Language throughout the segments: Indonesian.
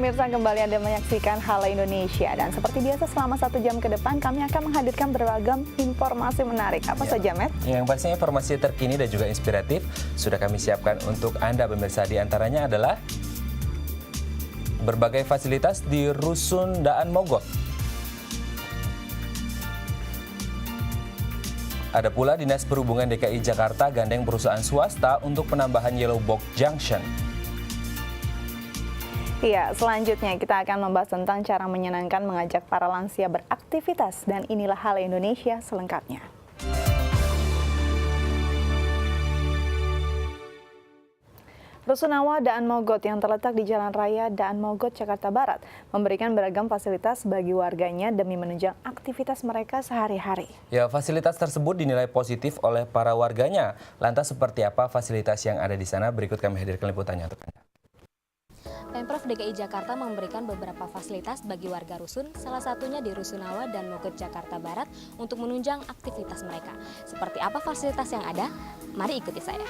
pemirsa, kembali Anda menyaksikan Halo Indonesia. Dan seperti biasa selama 1 jam ke depan kami akan menghadirkan beragam informasi menarik. Apa saja, Matt? Yang pastinya informasi terkini dan juga inspiratif sudah kami siapkan untuk Anda pemirsa. Di antaranya adalah berbagai fasilitas di Rusun Daan Mogot. Ada pula Dinas Perhubungan DKI Jakarta gandeng perusahaan swasta untuk penambahan Yellow Box Junction. Iya, selanjutnya kita akan membahas tentang cara menyenangkan mengajak para lansia beraktivitas. Dan inilah Halo Indonesia selengkapnya. Rusunawa Daan Mogot yang terletak di Jalan Raya Daan Mogot, Jakarta Barat memberikan beragam fasilitas bagi warganya demi menunjang aktivitas mereka sehari-hari. Ya, fasilitas tersebut dinilai positif oleh para warganya. Lantas seperti apa fasilitas yang ada di sana? Berikut kami hadirkan liputannya untuk Anda. Pemprov DKI Jakarta memberikan beberapa fasilitas bagi warga Rusun, salah satunya di Rusunawa dan Mogot, Jakarta Barat untuk menunjang aktivitas mereka. Seperti apa fasilitas yang ada? Mari ikuti saya.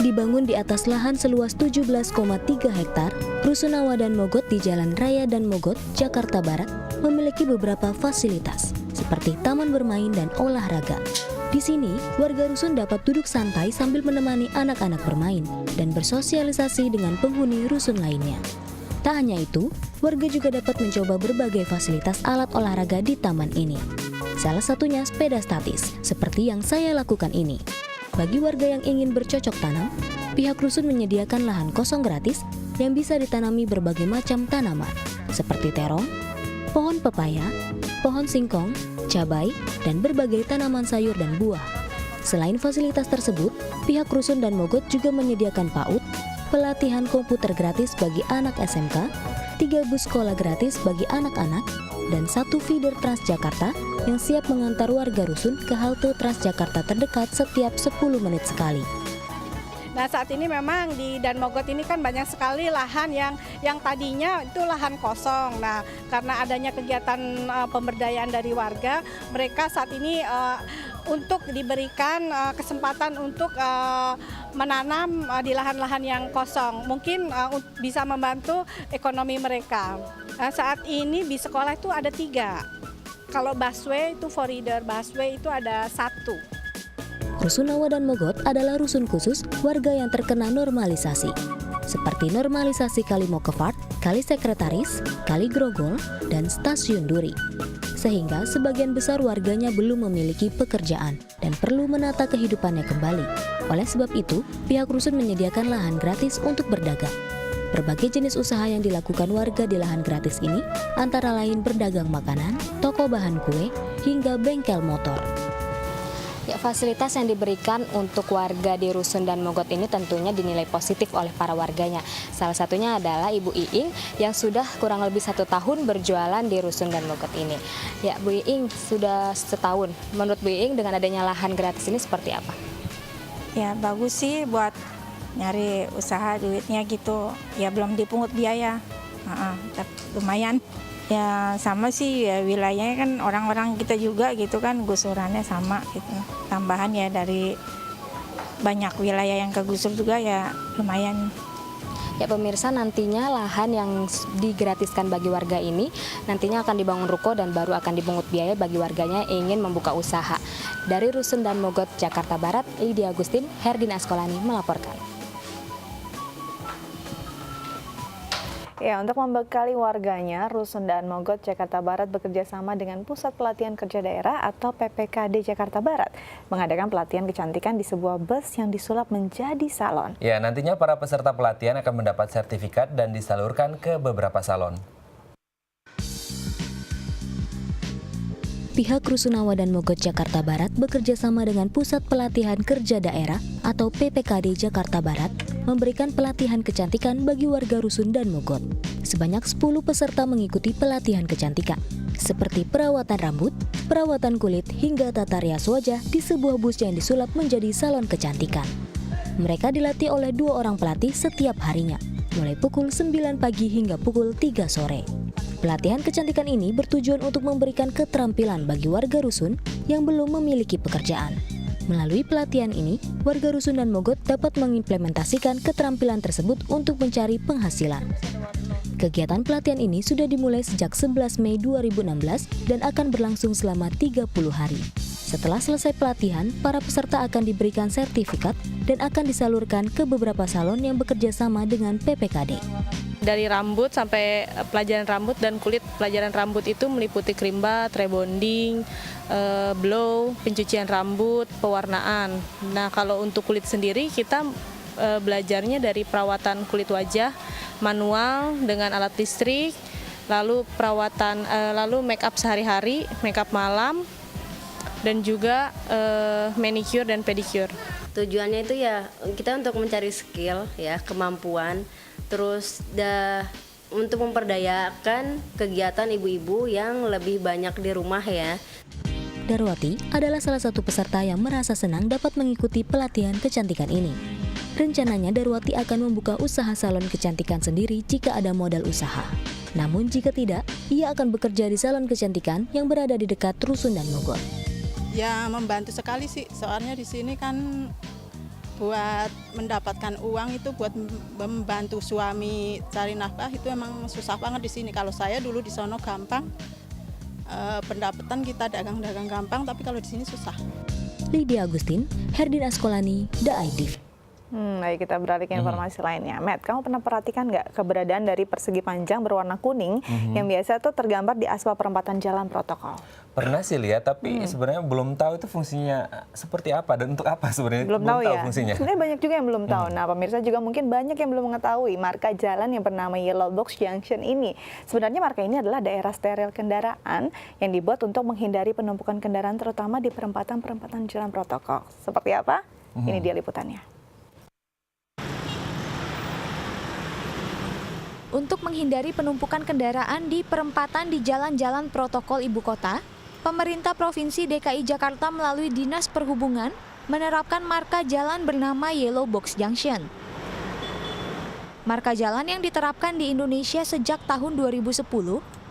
Dibangun di atas lahan seluas 17,3 hektar, Rusunawa dan Mogot di Jalan Raya Daan Mogot, Jakarta Barat memiliki beberapa fasilitas seperti taman bermain dan olahraga. Di sini, warga rusun dapat duduk santai sambil menemani anak-anak bermain dan bersosialisasi dengan penghuni rusun lainnya. Tak hanya itu, warga juga dapat mencoba berbagai fasilitas alat olahraga di taman ini. Salah satunya sepeda statis, seperti yang saya lakukan ini. Bagi warga yang ingin bercocok tanam, pihak rusun menyediakan lahan kosong gratis yang bisa ditanami berbagai macam tanaman, seperti terong, pohon pepaya, pohon singkong, cabai, dan berbagai tanaman sayur dan buah. Selain fasilitas tersebut, pihak Rusun Daan Mogot juga menyediakan PAUD, pelatihan komputer gratis bagi anak SMK, 3 bus sekolah gratis bagi anak-anak, dan 1 feeder Transjakarta yang siap mengantar warga Rusun ke halte Transjakarta terdekat setiap 10 menit sekali. Nah, saat ini memang di Daan Mogot ini kan banyak sekali lahan yang tadinya itu lahan kosong. Nah, karena adanya kegiatan pemberdayaan dari warga, mereka saat ini untuk diberikan kesempatan untuk menanam di lahan-lahan yang kosong. Mungkin bisa membantu ekonomi mereka. Saat ini di sekolah itu ada 3. Kalau busway itu 4 reader, busway itu ada 1. Rusunawa dan Mogot adalah rusun khusus warga yang terkena normalisasi, seperti normalisasi Kali Mokevart, Kali Sekretaris, Kali Grogol, dan Stasiun Duri. Sehingga sebagian besar warganya belum memiliki pekerjaan dan perlu menata kehidupannya kembali. Oleh sebab itu, pihak rusun menyediakan lahan gratis untuk berdagang. Berbagai jenis usaha yang dilakukan warga di lahan gratis ini antara lain berdagang makanan, toko bahan kue, hingga bengkel motor. Ya, fasilitas yang diberikan untuk warga di Rusun Daan Mogot ini tentunya dinilai positif oleh para warganya. Salah satunya adalah Ibu Iing yang sudah kurang lebih 1 tahun berjualan di Rusun Daan Mogot ini. Ya, Bu Iing sudah 1 tahun. Menurut Bu Iing dengan adanya lahan gratis ini seperti apa? Ya, bagus sih buat nyari usaha duitnya gitu. Ya, belum dipungut biaya. Tapi lumayan. Ya sama sih, ya wilayahnya kan orang-orang kita juga gitu kan, gusurannya sama gitu. Tambahan ya dari banyak wilayah yang kegusur juga ya lumayan. Ya pemirsa, nantinya lahan yang digratiskan bagi warga ini nantinya akan dibangun ruko dan baru akan dipungut biaya bagi warganya yang ingin membuka usaha. Dari Rusun Daan Mogot, Jakarta Barat, Lydia Agustin, Herdina Askolani melaporkan. Ya, untuk membekali warganya, Rusun Daan Mogot, Jakarta Barat bekerja sama dengan Pusat Pelatihan Kerja Daerah atau PPKD Jakarta Barat mengadakan pelatihan kecantikan di sebuah bus yang disulap menjadi salon. Ya, nantinya para peserta pelatihan akan mendapat sertifikat dan disalurkan ke beberapa salon. Pihak Rusunawa dan Mogot Jakarta Barat bekerja sama dengan Pusat Pelatihan Kerja Daerah atau PPKD Jakarta Barat memberikan pelatihan kecantikan bagi warga Rusun Daan Mogot. Sebanyak 10 peserta mengikuti pelatihan kecantikan, seperti perawatan rambut, perawatan kulit, hingga tata rias wajah di sebuah bus yang disulap menjadi salon kecantikan. Mereka dilatih oleh 2 orang pelatih setiap harinya, mulai pukul 9 pagi hingga pukul 3 sore. Pelatihan kecantikan ini bertujuan untuk memberikan keterampilan bagi warga rusun yang belum memiliki pekerjaan. Melalui pelatihan ini, warga Rusun dan Mogot dapat mengimplementasikan keterampilan tersebut untuk mencari penghasilan. Kegiatan pelatihan ini sudah dimulai sejak 11 Mei 2016 dan akan berlangsung selama 30 hari. Setelah selesai pelatihan, para peserta akan diberikan sertifikat dan akan disalurkan ke beberapa salon yang bekerja sama dengan PPKD. Dari rambut sampai pelajaran rambut dan kulit. Pelajaran rambut itu meliputi krimbat, rebonding, blow, pencucian rambut, pewarnaan. Nah, kalau untuk kulit sendiri kita belajarnya dari perawatan kulit wajah manual dengan alat listrik, lalu perawatan lalu make up sehari-hari, make up malam, dan juga manicure dan pedicure. Tujuannya itu ya kita untuk mencari skill ya, kemampuan, terus untuk memperdayakan kegiatan ibu-ibu yang lebih banyak di rumah ya. Darwati adalah salah satu peserta yang merasa senang dapat mengikuti pelatihan kecantikan ini. Rencananya Darwati akan membuka usaha salon kecantikan sendiri jika ada modal usaha. Namun jika tidak, ia akan bekerja di salon kecantikan yang berada di dekat Rusun dan Mogot. Ya membantu sekali sih, soalnya di sini kan buat mendapatkan uang itu buat membantu suami cari nafkah itu emang susah banget di sini. Kalau saya dulu di sono gampang, pendapatan kita dagang-dagang gampang, tapi kalau di sini susah. Lydia Agustin, Herdin Askolani, The ID. Baik, kita beralih ke informasi lainnya. Matt, kamu pernah perhatikan nggak keberadaan dari persegi panjang berwarna kuning yang biasa tuh tergambar di aspal perempatan jalan protokol? Pernah sih lihat, tapi sebenarnya belum tahu itu fungsinya seperti apa dan untuk apa sebenarnya. Belum tahu ya? Fungsinya. Sebenarnya banyak juga yang belum tahu. Nah, pemirsa juga mungkin banyak yang belum mengetahui marka jalan yang bernama Yellow Box Junction ini. Sebenarnya marka ini adalah daerah steril kendaraan yang dibuat untuk menghindari penumpukan kendaraan terutama di perempatan-perempatan jalan protokol. Seperti apa? Ini dia liputannya. Untuk menghindari penumpukan kendaraan di perempatan di jalan-jalan protokol ibu kota, pemerintah Provinsi DKI Jakarta melalui Dinas Perhubungan menerapkan marka jalan bernama Yellow Box Junction. Marka jalan yang diterapkan di Indonesia sejak tahun 2010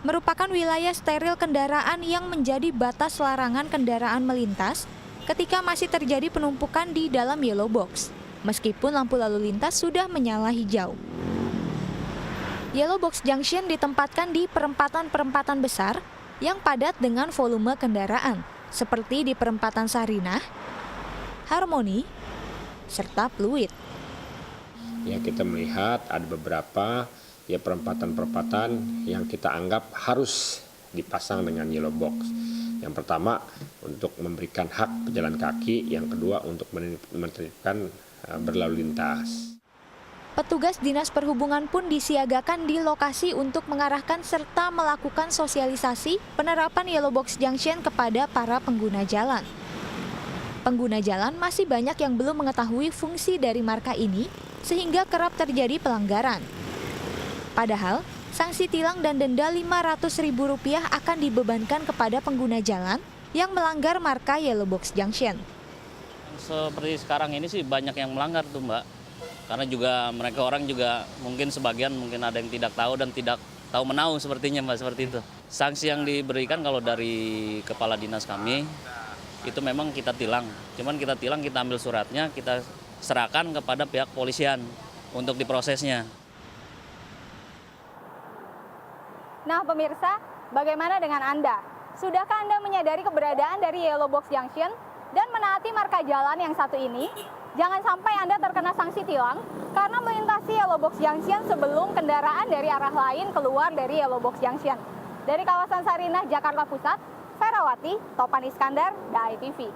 merupakan wilayah steril kendaraan yang menjadi batas larangan kendaraan melintas ketika masih terjadi penumpukan di dalam Yellow Box, meskipun lampu lalu lintas sudah menyala hijau. Yellow Box Junction ditempatkan di perempatan-perempatan besar yang padat dengan volume kendaraan, seperti di perempatan Sarinah, Harmoni, serta Pluit. Ya, kita melihat ada beberapa ya perempatan-perempatan yang kita anggap harus dipasang dengan yellow box. Yang pertama untuk memberikan hak pejalan kaki, yang kedua untuk menertibkan berlalu lintas. Petugas Dinas Perhubungan pun disiagakan di lokasi untuk mengarahkan serta melakukan sosialisasi penerapan Yellow Box Junction kepada para pengguna jalan. Pengguna jalan masih banyak yang belum mengetahui fungsi dari marka ini, sehingga kerap terjadi pelanggaran. Padahal, sanksi tilang dan denda Rp500.000 akan dibebankan kepada pengguna jalan yang melanggar marka Yellow Box Junction. Seperti sekarang ini sih banyak yang melanggar tuh, Mbak. Karena juga mereka orang juga mungkin sebagian mungkin ada yang tidak tahu dan tidak tahu menahu sepertinya, Mbak, seperti itu. Sanksi yang diberikan kalau dari kepala dinas kami itu memang kita tilang. Cuman kita tilang, kita ambil suratnya, kita serahkan kepada pihak polisian untuk diprosesnya. Nah, pemirsa, bagaimana dengan Anda? Sudahkah Anda menyadari keberadaan dari Yellow Box Junction dan menaati marka jalan yang satu ini? Jangan sampai Anda terkena sanksi tilang karena melintasi Yellow Box Junction sebelum kendaraan dari arah lain keluar dari Yellow Box Junction. Dari kawasan Sarinah, Jakarta Pusat, Ferawati, Topan Iskandar, DAI TV.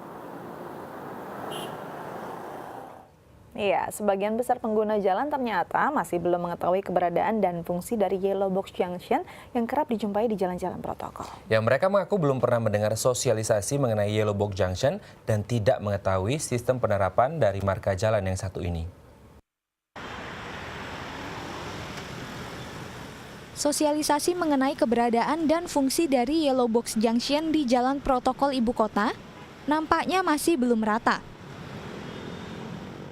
Iya, sebagian besar pengguna jalan ternyata masih belum mengetahui keberadaan dan fungsi dari Yellow Box Junction yang kerap dijumpai di jalan-jalan protokol. Ya, mereka mengaku belum pernah mendengar sosialisasi mengenai Yellow Box Junction dan tidak mengetahui sistem penerapan dari marka jalan yang satu ini. Sosialisasi mengenai keberadaan dan fungsi dari Yellow Box Junction di jalan protokol ibu kota nampaknya masih belum rata.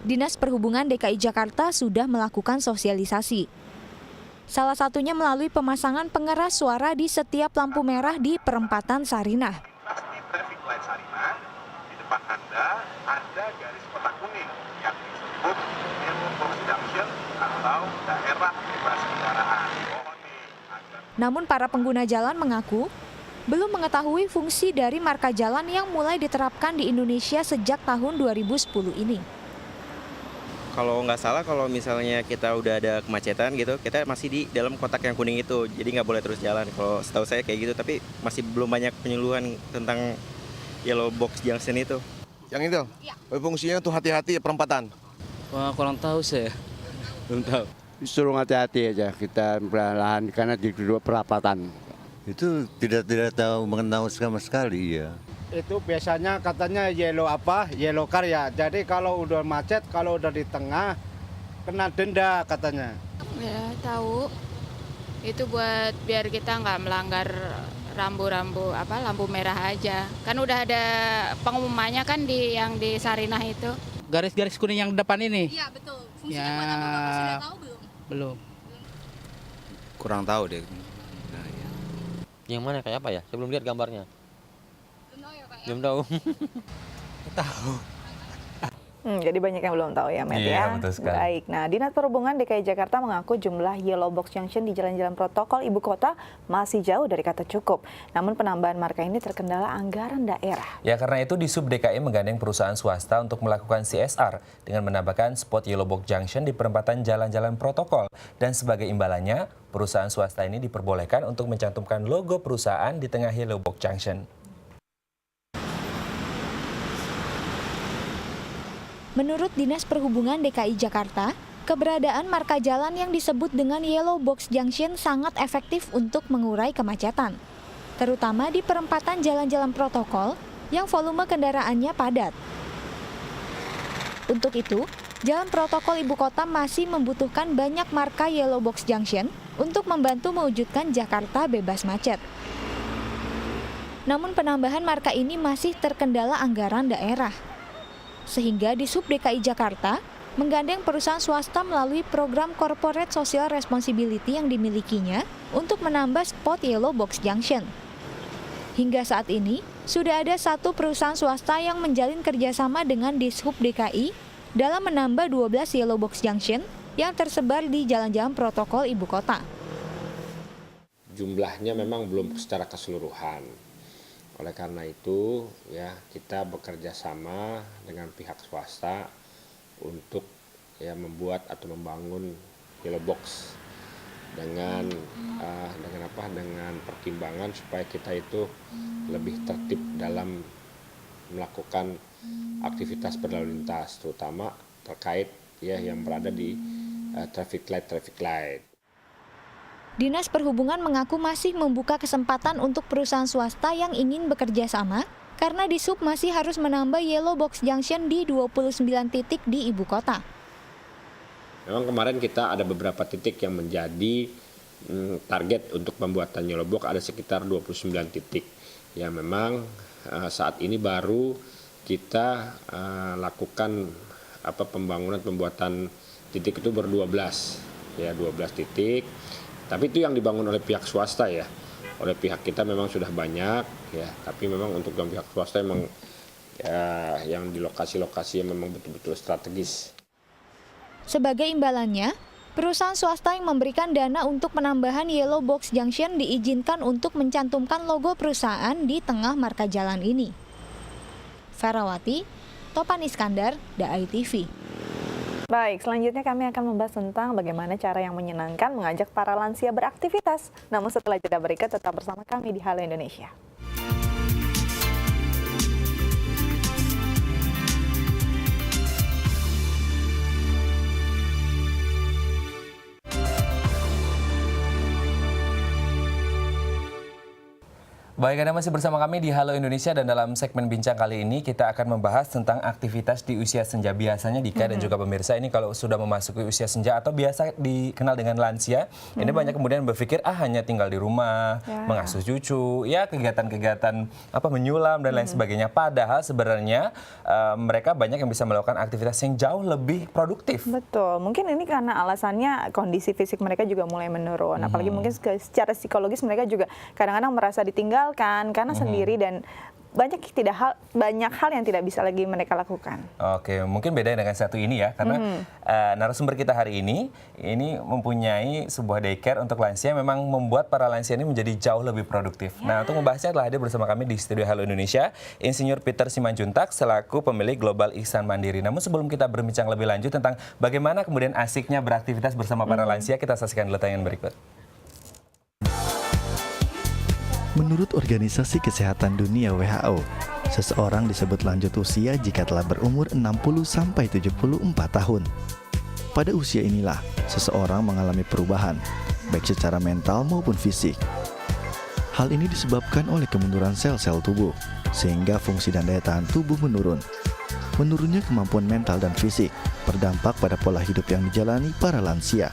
Dinas Perhubungan DKI Jakarta sudah melakukan sosialisasi. Salah satunya melalui pemasangan pengeras suara di setiap lampu merah di perempatan Sarinah. Di traffic light Sarinah, di depan Anda ada Namun para pengguna jalan mengaku belum mengetahui fungsi dari marka jalan yang mulai diterapkan di Indonesia sejak tahun 2010 ini. Kalau nggak salah, kalau misalnya kita udah ada kemacetan gitu, kita masih di dalam kotak yang kuning itu, jadi nggak boleh terus jalan. Kalau setahu saya kayak gitu, tapi masih belum banyak penyuluhan tentang yellow box junction itu. Yang itu? Ya. Fungsinya tuh hati-hati perempatan. Wah, kurang tahu saya. Belum tahu. Suruh hati-hati aja kita perlahan karena di kedua perapatan. Itu tidak tahu mengenal sama sekali ya. Itu biasanya katanya yellow car ya. Jadi kalau udah macet, kalau udah di tengah kena denda katanya. Ya tahu. Itu buat biar kita nggak melanggar lampu merah aja. Kan udah ada pengumumannya kan yang di Sarinah itu. Garis-garis kuning yang depan ini. Iya betul. Fungsinya buat apa Bapak sudah tahu belum? Belum. Kurang tahu deh. Yang mana kayak apa ya? Saya belum lihat gambarnya. Belum tahu. Tahu. Jadi banyak yang belum tahu ya, Matt Iya, ya. betul sekali. Baik. Nah, Dinas Perhubungan DKI Jakarta mengaku jumlah yellow box junction di jalan-jalan protokol ibu kota masih jauh dari kata cukup. Namun penambahan marka ini terkendala anggaran daerah. Ya, karena itu Disub DKI menggandeng perusahaan swasta untuk melakukan CSR dengan menambahkan spot yellow box junction di perempatan jalan-jalan protokol. Dan sebagai imbalannya, perusahaan swasta ini diperbolehkan untuk mencantumkan logo perusahaan di tengah yellow box junction. Menurut Dinas Perhubungan DKI Jakarta, keberadaan marka jalan yang disebut dengan yellow box junction sangat efektif untuk mengurai kemacetan, terutama di perempatan jalan-jalan protokol yang volume kendaraannya padat. Untuk itu, jalan protokol ibu kota masih membutuhkan banyak marka yellow box junction untuk membantu mewujudkan Jakarta bebas macet. Namun penambahan marka ini masih terkendala anggaran daerah. Sehingga Disub DKI Jakarta menggandeng perusahaan swasta melalui program Corporate Social Responsibility yang dimilikinya untuk menambah spot yellow box junction. Hingga saat ini, sudah ada satu perusahaan swasta yang menjalin kerjasama dengan Dishub DKI dalam menambah 12 yellow box junction yang tersebar di jalan-jalan protokol ibu kota. Jumlahnya memang belum secara keseluruhan. Oleh karena itu, ya kita bekerja sama dengan pihak swasta untuk ya membuat atau membangun yellow box dengan pertimbangan supaya kita itu lebih tertib dalam melakukan aktivitas berlalu lintas, terutama terkait ya yang berada di traffic light. Dinas Perhubungan mengaku masih membuka kesempatan untuk perusahaan swasta yang ingin bekerja sama karena Disub masih harus menambah yellow box junction di 29 titik di ibu kota. Memang kemarin kita ada beberapa titik yang menjadi target untuk pembuatan yellow box, ada sekitar 29 titik. Ya memang saat ini baru kita lakukan pembuatan titik itu ber-12 ya 12 titik. Tapi itu yang dibangun oleh pihak swasta ya. Oleh pihak kita memang sudah banyak ya, tapi memang untuk yang pihak swasta memang ya, yang di lokasi-lokasi yang memang betul-betul strategis. Sebagai imbalannya, perusahaan swasta yang memberikan dana untuk penambahan yellow box junction diizinkan untuk mencantumkan logo perusahaan di tengah marka jalan ini. Ferawati, Topan Iskandar, DAI TV. Baik, selanjutnya kami akan membahas tentang bagaimana cara yang menyenangkan mengajak para lansia beraktivitas. Namun setelah jeda berikut, tetap bersama kami di Halo Indonesia. Baik, Anda masih bersama kami di Halo Indonesia dan dalam segmen bincang kali ini kita akan membahas tentang aktivitas di usia senja. Biasanya Dika dan juga pemirsa ini kalau sudah memasuki usia senja atau biasa dikenal dengan lansia, ini banyak kemudian berpikir hanya tinggal di rumah, mengasuh cucu, ya kegiatan-kegiatan menyulam dan lain sebagainya. Padahal sebenarnya mereka banyak yang bisa melakukan aktivitas yang jauh lebih produktif. Betul, mungkin ini karena alasannya kondisi fisik mereka juga mulai menurun. Apalagi mungkin secara psikologis mereka juga kadang-kadang merasa ditinggal karena sendiri dan banyak hal yang tidak bisa lagi mereka lakukan. Oke, mungkin beda dengan satu ini ya, karena narasumber kita hari ini mempunyai sebuah daycare untuk lansia, memang membuat para lansia ini menjadi jauh lebih produktif. Nah, untuk membahasnya telah hadir bersama kami di studio Halo Indonesia, Insinyur Peter Simanjuntak selaku pemilik Global Ihsan Mandiri. Namun sebelum kita berbincang lebih lanjut tentang bagaimana kemudian asiknya beraktivitas bersama para lansia, kita saksikan dulu tayangan berikut. Menurut Organisasi Kesehatan Dunia WHO, seseorang disebut lanjut usia jika telah berumur 60-74 tahun. Pada usia inilah, seseorang mengalami perubahan, baik secara mental maupun fisik. Hal ini disebabkan oleh kemunduran sel-sel tubuh, sehingga fungsi dan daya tahan tubuh menurun. Menurunnya kemampuan mental dan fisik berdampak pada pola hidup yang dijalani para lansia,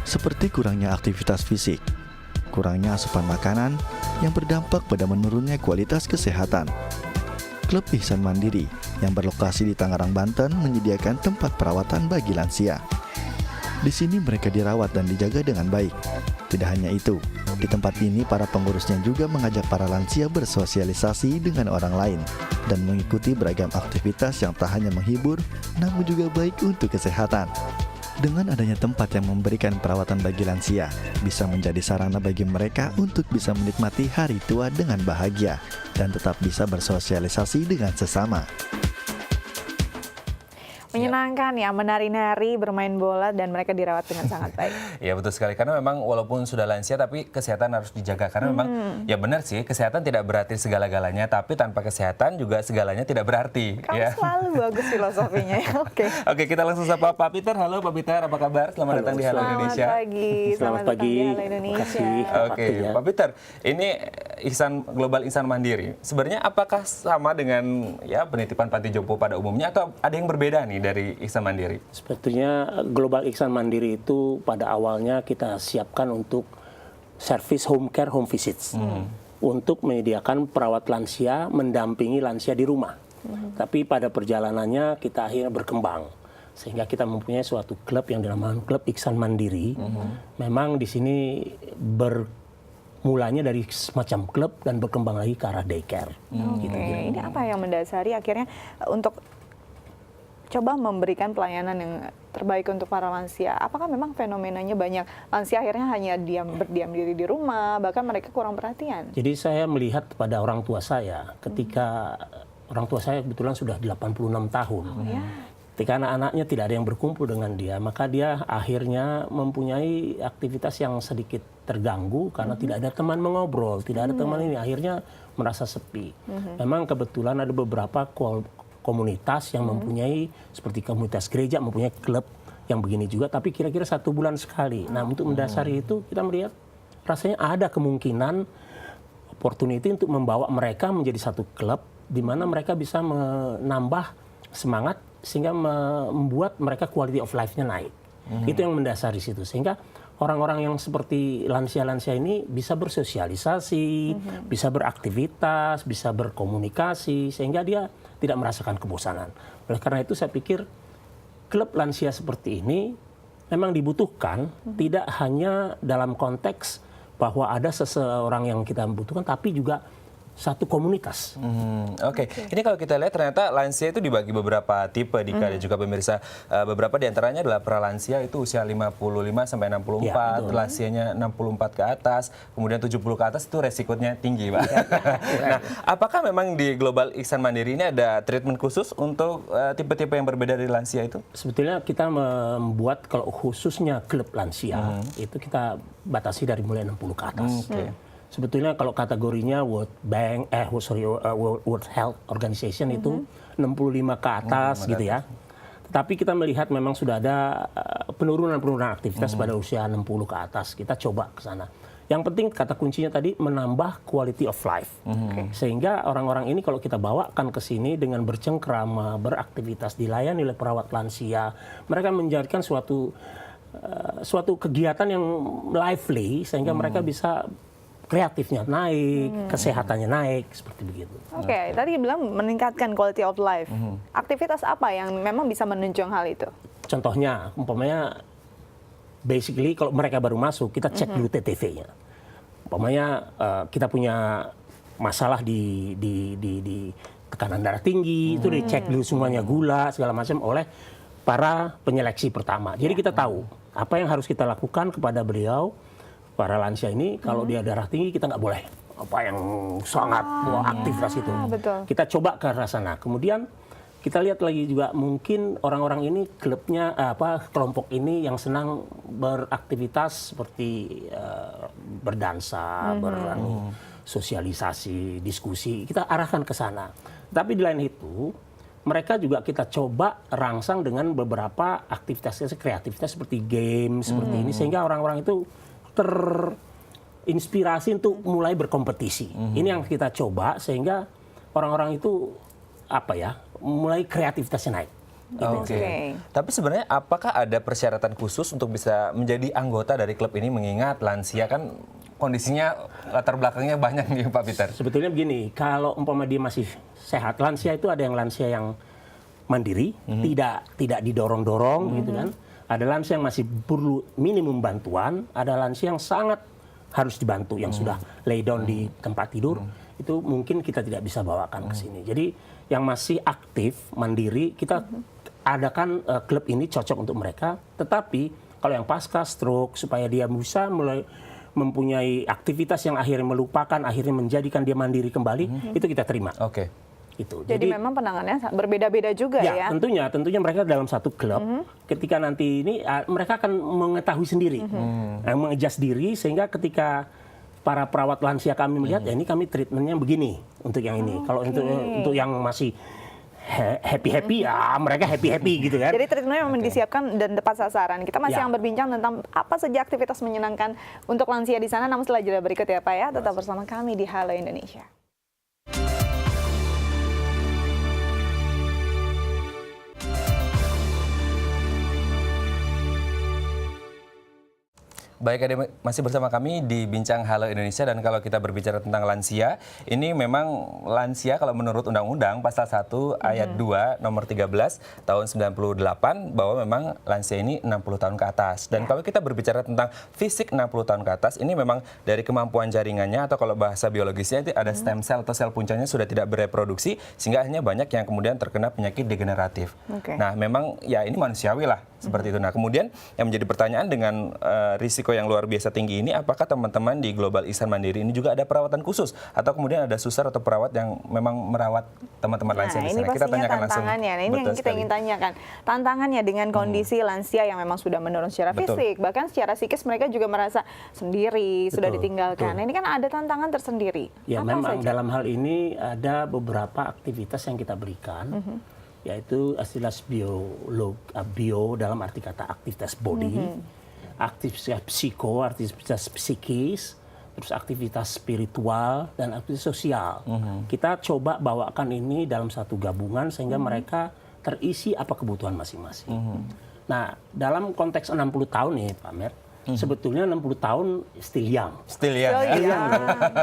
seperti kurangnya aktivitas fisik, kurangnya asupan makanan yang berdampak pada menurunnya kualitas kesehatan. Klub Ihsan Mandiri yang berlokasi di Tangerang, Banten menyediakan tempat perawatan bagi lansia. Di sini mereka dirawat dan dijaga dengan baik. Tidak hanya itu, di tempat ini para pengurusnya juga mengajak para lansia bersosialisasi dengan orang lain dan mengikuti beragam aktivitas yang tak hanya menghibur, namun juga baik untuk kesehatan. Dengan adanya tempat yang memberikan perawatan bagi lansia, bisa menjadi sarana bagi mereka untuk bisa menikmati hari tua dengan bahagia dan tetap bisa bersosialisasi dengan sesama. Menyenangkan ya, menari-nari, bermain bola, dan mereka dirawat dengan sangat baik. Ya betul sekali, karena memang walaupun sudah lansia tapi kesehatan harus dijaga. Karena memang ya benar sih, kesehatan tidak berarti segala-galanya, tapi tanpa kesehatan juga segalanya tidak berarti. Kamu ya. selalu bagus filosofinya ya. Oke, kita langsung sapa Pak Peter. Halo Pak Peter, apa kabar? Selamat datang di Halo Indonesia. Selamat pagi. Selamat pagi. Datang di Halo Indonesia. Oke, Pak Peter, ini Global Ihsan Mandiri. Sebenarnya apakah sama dengan ya penitipan panti jompo pada umumnya atau ada yang berbeda nih dari Ihsan Mandiri? Sebetulnya Global Ihsan Mandiri itu pada awalnya kita siapkan untuk service home care, home visits. Untuk menyediakan perawat lansia, mendampingi lansia di rumah. Tapi pada perjalanannya kita akhirnya berkembang. Sehingga kita mempunyai suatu klub yang dinamakan Klub Ihsan Mandiri. Memang di sini mulanya dari semacam klub dan berkembang lagi ke arah daycare. Gitu. Ini apa yang mendasari akhirnya untuk coba memberikan pelayanan yang terbaik untuk para lansia? Apakah memang fenomenanya banyak lansia akhirnya hanya berdiam diri di rumah, bahkan mereka kurang perhatian? Jadi saya melihat pada orang tua saya, ketika orang tua saya kebetulan sudah 86 tahun. Ketika anak-anaknya tidak ada yang berkumpul dengan dia, maka dia akhirnya mempunyai aktivitas yang sedikit terganggu karena tidak ada teman mengobrol, tidak ada teman ini, akhirnya merasa sepi. Memang kebetulan ada beberapa komunitas yang mempunyai seperti komunitas gereja, mempunyai klub yang begini juga, tapi kira-kira 1 bulan sekali. Nah, untuk mendasari itu kita melihat rasanya ada kemungkinan opportunity untuk membawa mereka menjadi satu klub di mana mereka bisa menambah semangat sehingga membuat mereka quality of life-nya naik. Itu yang mendasari situ, sehingga orang-orang yang seperti lansia-lansia ini bisa bersosialisasi, bisa beraktivitas, bisa berkomunikasi, sehingga dia tidak merasakan kebosanan. Oleh karena itu saya pikir klub lansia seperti ini memang dibutuhkan, tidak hanya dalam konteks bahwa ada seseorang yang kita butuhkan, tapi juga satu komunitas. Oke. Ini kalau kita lihat ternyata lansia itu dibagi beberapa tipe Dika dan juga pemirsa. Beberapa diantaranya adalah pralansia itu usia 55 sampai 64, lansianya 64 ke atas, kemudian 70 ke atas itu resikonya tinggi, Pak. Nah, apakah memang di Global Ihsan Mandiri ini ada treatment khusus untuk tipe-tipe yang berbeda dari lansia itu? Sebetulnya kita membuat kalau khususnya klub lansia itu kita batasi dari mulai 60 ke atas. Sebetulnya kalau kategorinya World Health Organization itu 65 ke atas gitu ya. Tetapi kita melihat memang sudah ada penurunan aktivitas pada usia 60 ke atas. Kita coba ke sana. Yang penting kata kuncinya tadi menambah quality of life. Sehingga orang-orang ini kalau kita bawakan ke sini dengan bercengkrama, beraktivitas, dilayani oleh perawat lansia, mereka menjadikan suatu kegiatan yang lively sehingga mereka bisa kreatifnya naik, kesehatannya naik, seperti begitu. Oke, tadi bilang meningkatkan quality of life. Aktivitas apa yang memang bisa menunjang hal itu? Contohnya, umpamanya, basically kalau mereka baru masuk, kita cek dulu TTV-nya. Umpamanya kita punya masalah di tekanan darah tinggi, itu dicek dulu semuanya, gula segala macam oleh para penyeleksi pertama. Jadi kita tahu apa yang harus kita lakukan kepada beliau, para lansia ini. Kalau dia darah tinggi kita nggak boleh apa yang sangat aktivitas itu. Betul. Kita coba ke arah sana. Kemudian kita lihat lagi juga mungkin orang-orang ini klubnya kelompok ini yang senang beraktivitas seperti berdansa, sosialisasi, diskusi. Kita arahkan ke sana. Tapi di lain itu mereka juga kita coba rangsang dengan beberapa aktivitas kreativitas seperti game seperti ini sehingga orang-orang itu terinspirasi untuk mulai berkompetisi. Ini yang kita coba sehingga orang-orang itu mulai kreativitasnya naik. Oke. Tapi sebenarnya apakah ada persyaratan khusus untuk bisa menjadi anggota dari klub ini, mengingat lansia kan kondisinya latar belakangnya banyak nih Pak Peter? Sebetulnya begini, kalau umpama dia masih sehat, lansia itu ada yang lansia yang mandiri, tidak didorong-dorong gitu kan. Ada lansia yang masih perlu minimum bantuan, ada lansia yang sangat harus dibantu, yang sudah lay down di tempat tidur, itu mungkin kita tidak bisa bawakan ke sini. Jadi yang masih aktif, mandiri, kita adakan klub ini cocok untuk mereka. Tetapi kalau yang pasca stroke, supaya dia bisa mulai mempunyai aktivitas yang akhirnya melupakan, akhirnya menjadikan dia mandiri kembali, itu kita terima. Oke. Itu. Jadi memang penanganannya berbeda-beda juga ya? Tentunya mereka dalam satu klub. Ketika nanti ini mereka akan mengetahui sendiri, mengejas diri sehingga ketika para perawat lansia kami melihat, ya ini kami treatmentnya begini untuk yang ini. Kalau untuk yang masih happy ya mereka happy gitu kan. Jadi treatmentnya memang disiapkan dan tepat sasaran. Kita masih yang berbincang tentang apa saja aktivitas menyenangkan untuk lansia di sana. Namun setelah jeda berikut ya Pak ya, tetap bersama kami di Halo Indonesia. Baik, ada masih bersama kami di Bincang Halo Indonesia, dan kalau kita berbicara tentang lansia, ini memang lansia kalau menurut Undang-Undang Pasal 1 Ayat 2 Nomor 13 tahun 98 bahwa memang lansia ini 60 tahun ke atas. Dan kalau kita berbicara tentang fisik 60 tahun ke atas, ini memang dari kemampuan jaringannya atau kalau bahasa biologisnya itu ada stem cell atau sel puncanya sudah tidak bereproduksi, sehingga akhirnya banyak yang kemudian terkena penyakit degeneratif. Nah, memang ya ini manusiawi lah seperti itu. Nah, kemudian yang menjadi pertanyaan dengan risiko yang luar biasa tinggi ini, apakah teman-teman di Global Ihsan Mandiri ini juga ada perawatan khusus atau kemudian ada suster atau perawat yang memang merawat teman-teman lansia di sana? Kita tanyakan langsung. Nah, ini yang kita ingin tanyakan. Tantangannya dengan kondisi lansia yang memang sudah menurun secara fisik, bahkan secara psikis mereka juga merasa sendiri, sudah ditinggalkan. Nah, ini kan ada tantangan tersendiri. Ya, memang dalam hal ini ada beberapa aktivitas yang kita berikan. Yaitu aktivitas bio dalam arti kata aktivitas body, aktivitas psiko, aktivitas psikis, terus aktivitas spiritual, dan aktivitas sosial. Kita coba bawakan ini dalam satu gabungan sehingga mereka terisi apa kebutuhan masing-masing. Nah, dalam konteks 60 tahun nih Pak Mer, sebetulnya 60 tahun still young. Still young.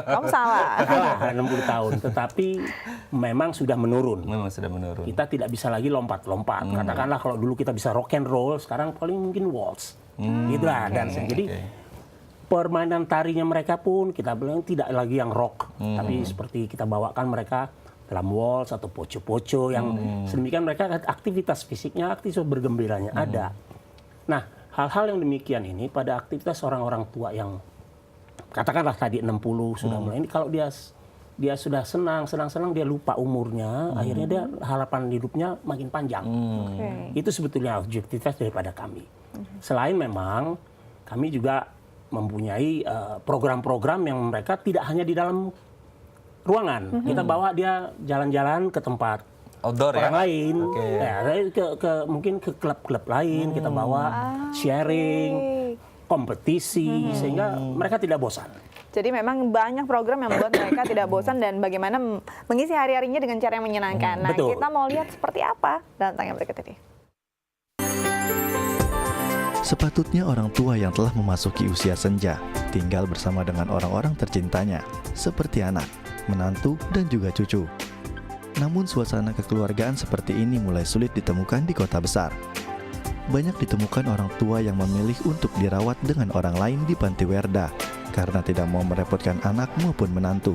Kamu salah. 60 tahun, tetapi memang sudah menurun. Memang sudah menurun. Kita tidak bisa lagi lompat-lompat. Katakanlah kalau dulu kita bisa rock and roll, sekarang paling mungkin waltz. Gitulah. Dan jadi permainan tarinya mereka pun kita bilang tidak lagi yang rock, tapi seperti kita bawakan mereka dalam waltz atau poco-poco yang sedemikian mereka aktivitas fisiknya, aktivitas bergembiranya ada. Nah, hal-hal yang demikian ini pada aktivitas orang-orang tua yang katakanlah tadi 60 sudah mulai ini, kalau dia sudah senang dia lupa umurnya, akhirnya dia harapan hidupnya makin panjang. Itu sebetulnya objektivitas daripada kami. Selain memang kami juga mempunyai program-program yang mereka tidak hanya di dalam ruangan. Kita bawa dia jalan-jalan ke tempat outdoor orang lain, mungkin ke klub-klub lain, kita bawa sharing, kompetisi, sehingga mereka tidak bosan. Jadi memang banyak program yang membuat mereka tidak bosan dan bagaimana mengisi hari-harinya dengan cara yang menyenangkan. Nah, kita mau lihat seperti apa dalam tayangan berikut ini. Sepatutnya orang tua yang telah memasuki usia senja tinggal bersama dengan orang-orang tercintanya, seperti anak, menantu, dan juga cucu. Namun suasana kekeluargaan seperti ini mulai sulit ditemukan di kota besar. Banyak ditemukan orang tua yang memilih untuk dirawat dengan orang lain di panti werda karena tidak mau merepotkan anak maupun menantu.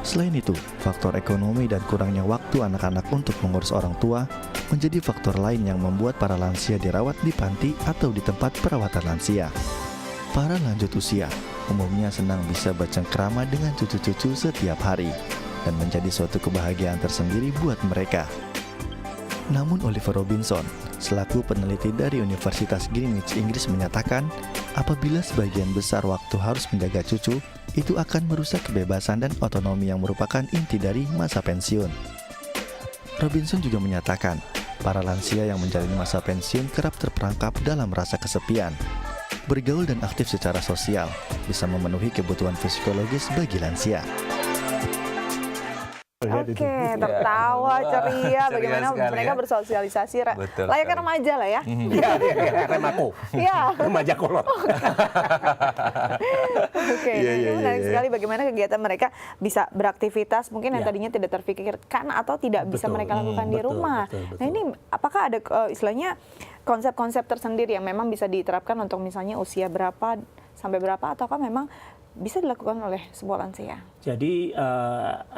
Selain itu, faktor ekonomi dan kurangnya waktu anak-anak untuk mengurus orang tua menjadi faktor lain yang membuat para lansia dirawat di panti atau di tempat perawatan lansia. Para lanjut usia umumnya senang bisa bercengkrama dengan cucu-cucu setiap hari dan menjadi suatu kebahagiaan tersendiri buat mereka. Namun Oliver Robinson, selaku peneliti dari Universitas Greenwich, Inggris menyatakan, apabila sebagian besar waktu harus menjaga cucu, itu akan merusak kebebasan dan otonomi yang merupakan inti dari masa pensiun. Robinson juga menyatakan, para lansia yang menjalani masa pensiun kerap terperangkap dalam rasa kesepian. Bergaul dan aktif secara sosial bisa memenuhi kebutuhan fisiologis bagi lansia. Oke, tertawa, ceria, bagaimana mereka bersosialisasi layaknya remaja lah ya. Iya, remaco. Iya. Remaja kolot. Oke, itu menarik sekali bagaimana kegiatan mereka bisa beraktivitas mungkin yang tadinya tidak terpikirkan atau tidak bisa mereka lakukan di rumah. Nah ini apakah ada istilahnya konsep-konsep tersendiri yang memang bisa diterapkan untuk misalnya usia berapa sampai berapa, ataukah memang bisa dilakukan oleh sebuah lansia? Jadi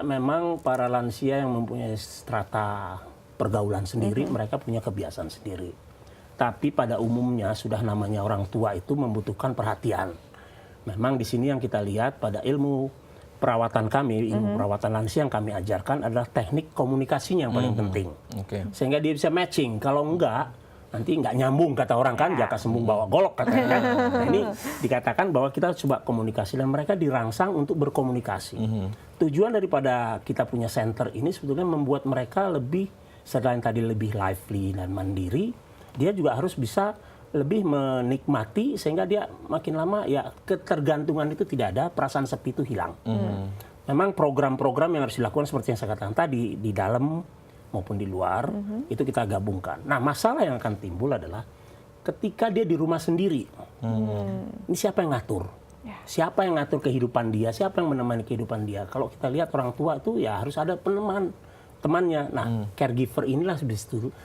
memang para lansia yang mempunyai strata pergaulan sendiri, mereka punya kebiasaan sendiri. Tapi pada umumnya sudah namanya orang tua itu membutuhkan perhatian. Memang di sini yang kita lihat pada ilmu perawatan kami, ilmu perawatan lansia yang kami ajarkan adalah teknik komunikasinya yang paling penting. Sehingga dia bisa matching. Kalau enggak, nanti nggak nyambung kata orang kan, jaka sembung bawa golok katanya. Nah, ini dikatakan bahwa kita coba komunikasi dan mereka dirangsang untuk berkomunikasi. Tujuan daripada kita punya center ini sebetulnya membuat mereka lebih, selain tadi lebih lively dan mandiri, dia juga harus bisa lebih menikmati sehingga dia makin lama ya ketergantungan itu tidak ada, perasaan sepi itu hilang. Memang program-program yang harus dilakukan seperti yang saya katakan tadi di dalam maupun di luar, itu kita gabungkan. Nah, masalah yang akan timbul adalah ketika dia di rumah sendiri. Ini siapa yang ngatur? Siapa yang ngatur kehidupan dia? Siapa yang menemani kehidupan dia? Kalau kita lihat orang tua itu ya harus ada temannya. Nah, caregiver inilah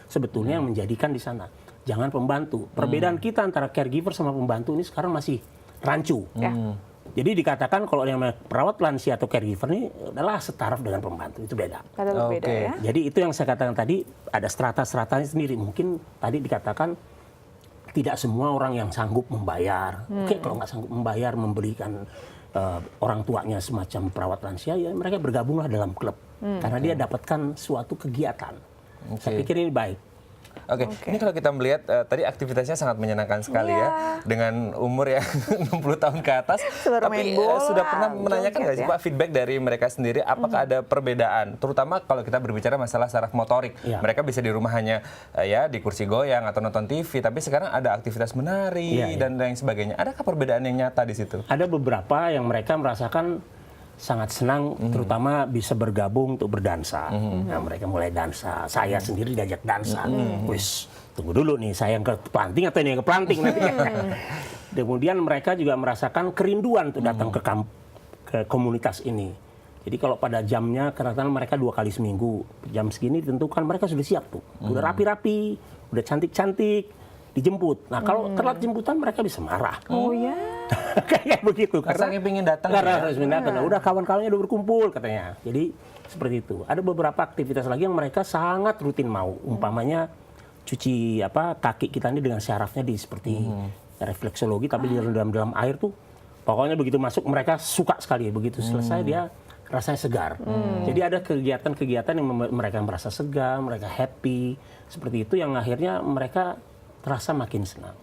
sebetulnya yang menjadikan di sana. Jangan pembantu. Perbedaan kita antara caregiver sama pembantu ini sekarang masih rancu. Jadi dikatakan kalau yang perawat lansia atau caregiver ini adalah setaraf dengan pembantu, itu beda. Beda ya. Jadi itu yang saya katakan tadi, ada strata-stratanya sendiri. Mungkin tadi dikatakan tidak semua orang yang sanggup membayar. Oke, kalau nggak sanggup membayar, memberikan orang tuanya semacam perawat lansia, ya mereka bergabunglah dalam klub. Karena dia dapatkan suatu kegiatan. Saya pikir ini baik. Oke, ini kalau kita melihat tadi aktivitasnya sangat menyenangkan sekali ya, dengan umur yang 60 tahun ke atas. Tapi sudah pernah menanyakan nggak sih Pak feedback dari mereka sendiri, apakah ada perbedaan, terutama kalau kita berbicara masalah saraf motorik. Mereka bisa di rumah hanya ya di kursi goyang atau nonton TV, tapi sekarang ada aktivitas menari dan lain sebagainya. Adakah perbedaan yang nyata di situ? Ada beberapa yang mereka merasakan sangat senang, terutama bisa bergabung untuk berdansa. Nah, mereka mulai dansa. Saya sendiri diajak dansa. Wis, tunggu dulu nih, saya yang ke planting atau ini yang ke planting nanti. Kemudian mereka juga merasakan kerinduan untuk datang ke komunitas ini. Jadi kalau pada jamnya, kadang-kadang mereka 2 kali seminggu, jam segini ditentukan mereka sudah siap tuh. Udah rapi-rapi, udah cantik-cantik, dijemput. Nah, kalau telat jemputan mereka bisa marah. Oh ya. Kayak begitu. Karena ingin datang. Karena harus datang. Udah kawan-kawannya udah berkumpul katanya. Jadi seperti itu. Ada beberapa aktivitas lagi yang mereka sangat rutin mau. Umpamanya cuci kaki kita ini dengan syarafnya seperti refleksologi, tapi di dalam air tuh. Pokoknya begitu masuk mereka suka sekali. Begitu selesai dia rasanya segar. Jadi ada kegiatan-kegiatan yang mereka merasa segar, mereka happy. Seperti itu yang akhirnya mereka terasa makin senang.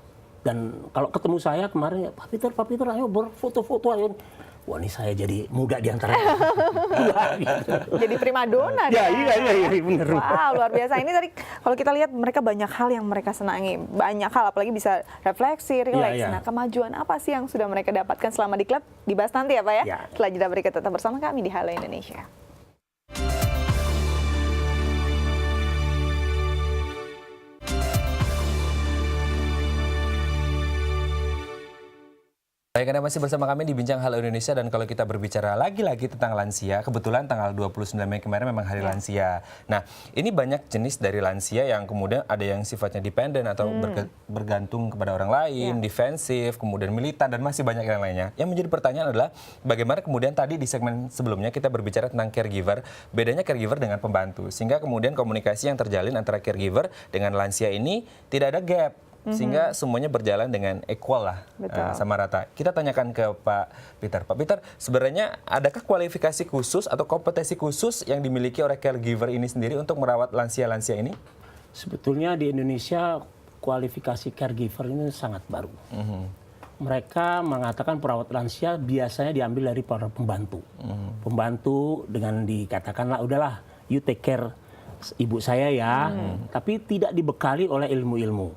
Dan kalau ketemu saya kemarin, Pak Peter, ayo berfoto-foto, ayo. Wah, ini saya jadi muda di antara Jadi primadona. Iya, benar. Wow, luar biasa. Ini tadi kalau kita lihat mereka banyak hal yang mereka senangi. Banyak hal, apalagi bisa refleksi, relax. Nah, kemajuan apa sih yang sudah mereka dapatkan selama di klub? Dibahas nanti ya Pak ya? Setelah jeda berikut tetap bersama kami di Halo Indonesia. Baik, Anda masih bersama kami di Bincang Halo Indonesia, dan kalau kita berbicara lagi-lagi tentang lansia, kebetulan tanggal 29 Mei kemarin memang Hari Lansia. Nah, ini banyak jenis dari lansia yang kemudian ada yang sifatnya dependen atau bergantung kepada orang lain, defensif, kemudian militan, dan masih banyak yang lainnya. Yang menjadi pertanyaan adalah bagaimana kemudian tadi di segmen sebelumnya kita berbicara tentang caregiver, bedanya caregiver dengan pembantu, sehingga kemudian komunikasi yang terjalin antara caregiver dengan lansia ini tidak ada gap. Sehingga semuanya berjalan dengan equal lah, sama rata. Kita tanyakan ke Pak Peter. Pak Peter, sebenarnya adakah kualifikasi khusus atau kompetensi khusus yang dimiliki oleh caregiver ini sendiri untuk merawat lansia-lansia ini? Sebetulnya di Indonesia kualifikasi caregiver ini sangat baru. Mereka mengatakan perawat lansia biasanya diambil dari para pembantu. Pembantu dengan dikatakanlah, udahlah, you take care ibu saya ya, tapi tidak dibekali oleh ilmu-ilmu.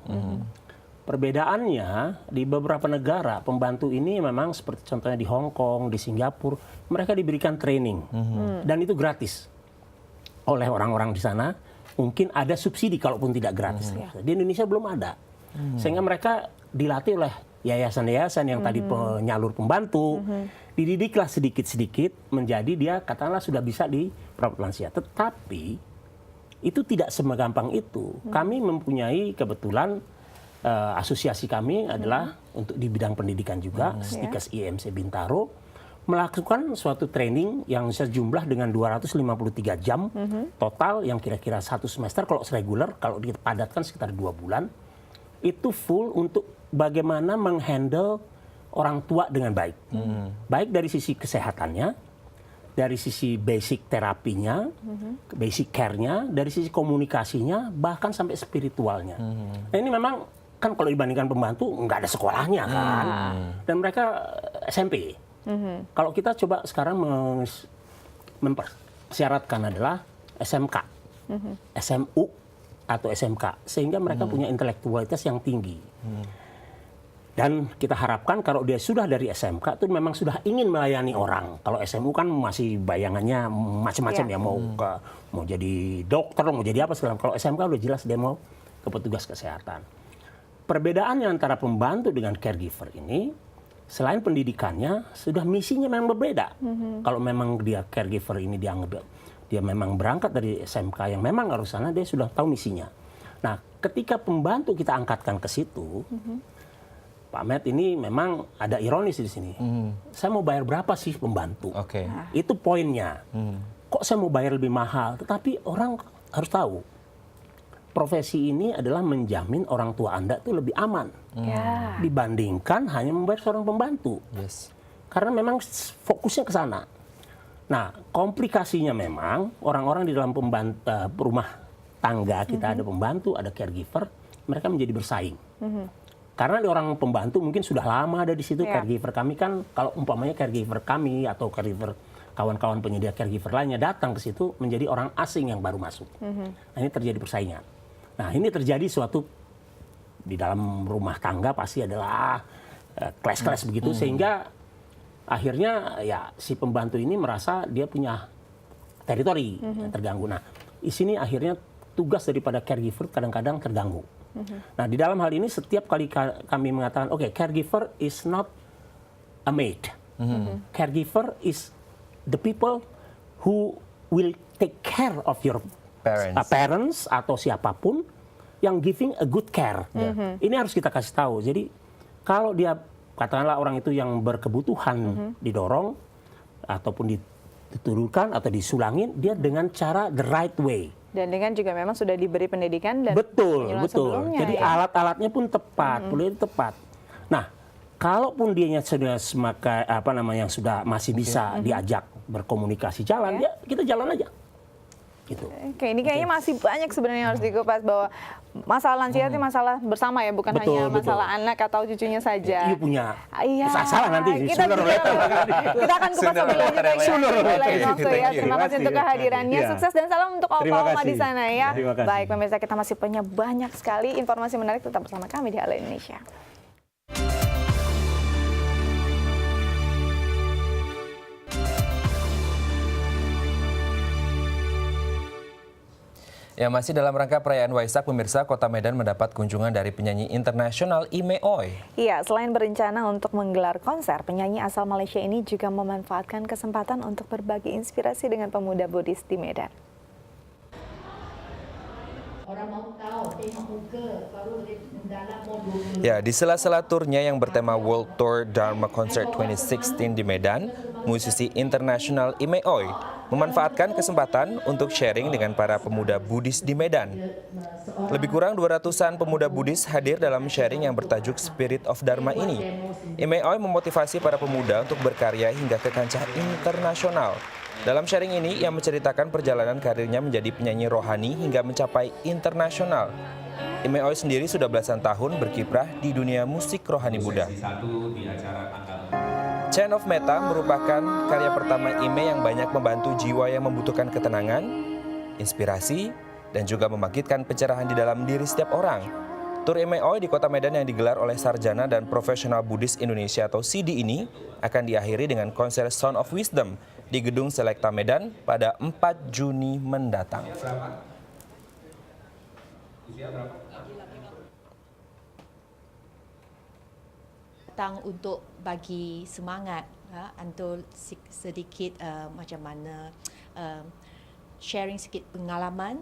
Perbedaannya di beberapa negara pembantu ini memang seperti contohnya di Hong Kong, di Singapura, mereka diberikan training dan itu gratis oleh orang-orang di sana. Mungkin ada subsidi kalaupun tidak gratis. Di Indonesia belum ada, sehingga mereka dilatih oleh yayasan-yayasan yang tadi penyalur pembantu, dididiklah sedikit-sedikit menjadi dia katakanlah sudah bisa di perawat lansia. Tetapi itu tidak segampang itu. Kami mempunyai kebetulan asosiasi kami adalah untuk di bidang pendidikan juga, Stikes IMC Bintaro, melakukan suatu training yang sejumlah dengan 253 jam total, yang kira-kira 1 semester kalau reguler, kalau dipadatkan sekitar 2 bulan, itu full untuk bagaimana menghandle orang tua dengan baik. Baik dari sisi kesehatannya, dari sisi basic terapinya, basic care-nya, dari sisi komunikasinya, bahkan sampai spiritualnya. Nah, ini memang kan kalau dibandingkan pembantu nggak ada sekolahnya kan, dan mereka SMP. Kalau kita coba sekarang mempersyaratkan adalah SMK, SMU atau SMK, sehingga mereka punya intelektualitas yang tinggi. Dan kita harapkan kalau dia sudah dari SMK itu memang sudah ingin melayani orang. Kalau SMU kan masih bayangannya macam-macam ya, mau jadi dokter, mau jadi apa segala. Kalau SMK udah jelas dia mau ke petugas kesehatan. Perbedaannya antara pembantu dengan caregiver ini, selain pendidikannya, sudah misinya memang berbeda. Kalau memang dia caregiver ini dianggap dia memang berangkat dari SMK yang memang harus sana, dia sudah tahu misinya. Nah, ketika pembantu kita angkatkan ke situ, Pak Met, ini memang ada ironis di sini. Saya mau bayar berapa sih pembantu? Itu poinnya. Kok saya mau bayar lebih mahal? Tetapi orang harus tahu, profesi ini adalah menjamin orang tua Anda itu lebih aman dibandingkan hanya membayar seorang pembantu. Karena memang fokusnya ke sana. Nah, komplikasinya memang orang-orang di dalam rumah tangga kita ada pembantu, ada caregiver, mereka menjadi bersaing. Karena di orang pembantu mungkin sudah lama ada di situ, caregiver kami kan, kalau umpamanya caregiver kami atau caregiver kawan-kawan penyedia caregiver lainnya datang ke situ menjadi orang asing yang baru masuk. Nah, ini terjadi persaingan. Nah, ini terjadi suatu di dalam rumah tangga pasti adalah clash-clash begitu, sehingga akhirnya ya si pembantu ini merasa dia punya teritori yang terganggu. Nah, di sini akhirnya tugas daripada caregiver kadang-kadang terganggu. Nah, di dalam hal ini setiap kali kami mengatakan, oke, caregiver is not a maid. Caregiver is the people who will take care of your parents atau siapapun yang giving a good care. Ini harus kita kasih tahu. Jadi kalau dia katakanlah orang itu yang berkebutuhan didorong ataupun diturunkan atau disulangin, dia dengan cara the right way. Dan dengan juga memang sudah diberi pendidikan dan betul. Jadi alat-alatnya pun tepat, tepat. Nah, kalaupun dia sudah yang sudah masih bisa diajak berkomunikasi jalan, ya kita jalan aja. Gitu. Oke, ini kayaknya masih banyak sebenarnya yang harus dikupas, bahwa masalah lansia itu masalah bersama ya, bukan hanya masalah anak atau cucunya saja. Iya punya. Iya. Salah nanti. Kita akan kupas lebih lanjut lain waktu ya. Terima kasih untuk kehadirannya. Sukses dan salam untuk opa-oma di sana ya. Baik, pemirsa, kita masih punya banyak sekali informasi menarik, tetap bersama kami di Halo Indonesia. Ya, masih dalam rangka perayaan Waisak, pemirsa, Kota Medan mendapat kunjungan dari penyanyi internasional Ime Oi. Iya, selain berencana untuk menggelar konser, penyanyi asal Malaysia ini juga memanfaatkan kesempatan untuk berbagi inspirasi dengan pemuda Buddhis di Medan. Ya, di sela-sela turnya yang bertema World Tour Dharma Concert 2016 di Medan, musisi internasional Ime Oi memanfaatkan kesempatan untuk sharing dengan para pemuda Buddhis di Medan. Lebih kurang 200-an pemuda Buddhis hadir dalam sharing yang bertajuk Spirit of Dharma ini. Ime Oi memotivasi para pemuda untuk berkarya hingga ke kancah internasional. Dalam sharing ini, ia menceritakan perjalanan karirnya menjadi penyanyi rohani hingga mencapai internasional. Ime Oi sendiri sudah belasan tahun berkiprah di dunia musik rohani Buddha. Chain of Metta merupakan karya pertama Ime yang banyak membantu jiwa yang membutuhkan ketenangan, inspirasi, dan juga membangkitkan pencerahan di dalam diri setiap orang. Tur Ime Oi di Kota Medan yang digelar oleh Sarjana dan Profesional Buddhis Indonesia atau SIDI ini akan diakhiri dengan konser Sound of Wisdom di Gedung Selekta Medan pada 4 Juni mendatang. Datang untuk bagi semangat untuk sedikit macam mana sharing sedikit pengalaman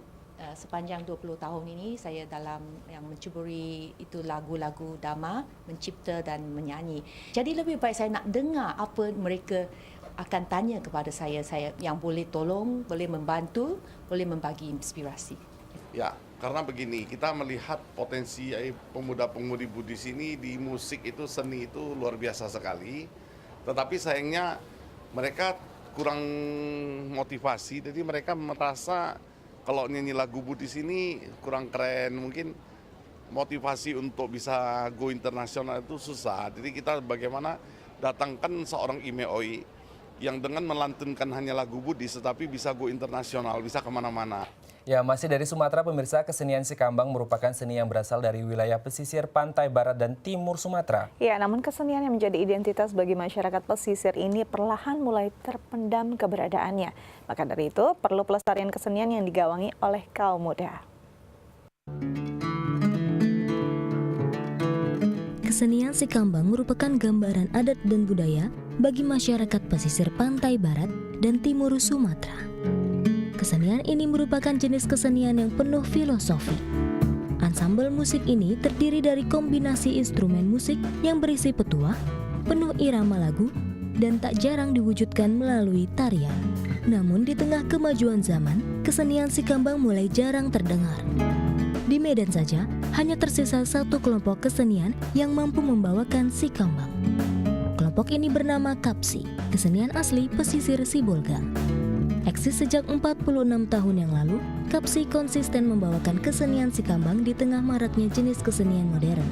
sepanjang 20 tahun ini saya dalam yang mencuburi itu lagu-lagu Dharma, mencipta dan menyanyi. Jadi lebih baik saya nak dengar apa mereka akan tanya kepada saya yang boleh tolong, boleh membantu, boleh membagi inspirasi. Ya, karena begini, kita melihat potensi pemuda-pemudi Buddhis ini di musik itu, seni itu luar biasa sekali. Tetapi sayangnya mereka kurang motivasi, jadi mereka merasa kalau nyanyi lagu Buddhis ini kurang keren, mungkin motivasi untuk bisa go internasional itu susah. Jadi kita bagaimana datangkan seorang Ime Oi yang dengan melantunkan hanya lagu Buddhis tetapi bisa go internasional, bisa kemana-mana. Ya, masih dari Sumatera, pemirsa, kesenian Sikambang merupakan seni yang berasal dari wilayah pesisir pantai barat dan timur Sumatera. Ya, namun kesenian yang menjadi identitas bagi masyarakat pesisir ini perlahan mulai terpendam keberadaannya. Maka dari itu, perlu pelestarian kesenian yang digawangi oleh kaum muda. Kesenian Sikambang merupakan gambaran adat dan budaya bagi masyarakat pesisir pantai barat dan timur Sumatera. Kesenian ini merupakan jenis kesenian yang penuh filosofi. Ansambel musik ini terdiri dari kombinasi instrumen musik yang berisi petuah, penuh irama lagu, dan tak jarang diwujudkan melalui tarian. Namun di tengah kemajuan zaman, kesenian Sikambang mulai jarang terdengar. Di Medan saja, hanya tersisa satu kelompok kesenian yang mampu membawakan Sikambang. Kelompok ini bernama Kapsi, kesenian asli pesisir Sibolga. Eksis sejak 46 tahun yang lalu, Kapsi konsisten membawakan kesenian Sikambang di tengah maraknya jenis kesenian modern.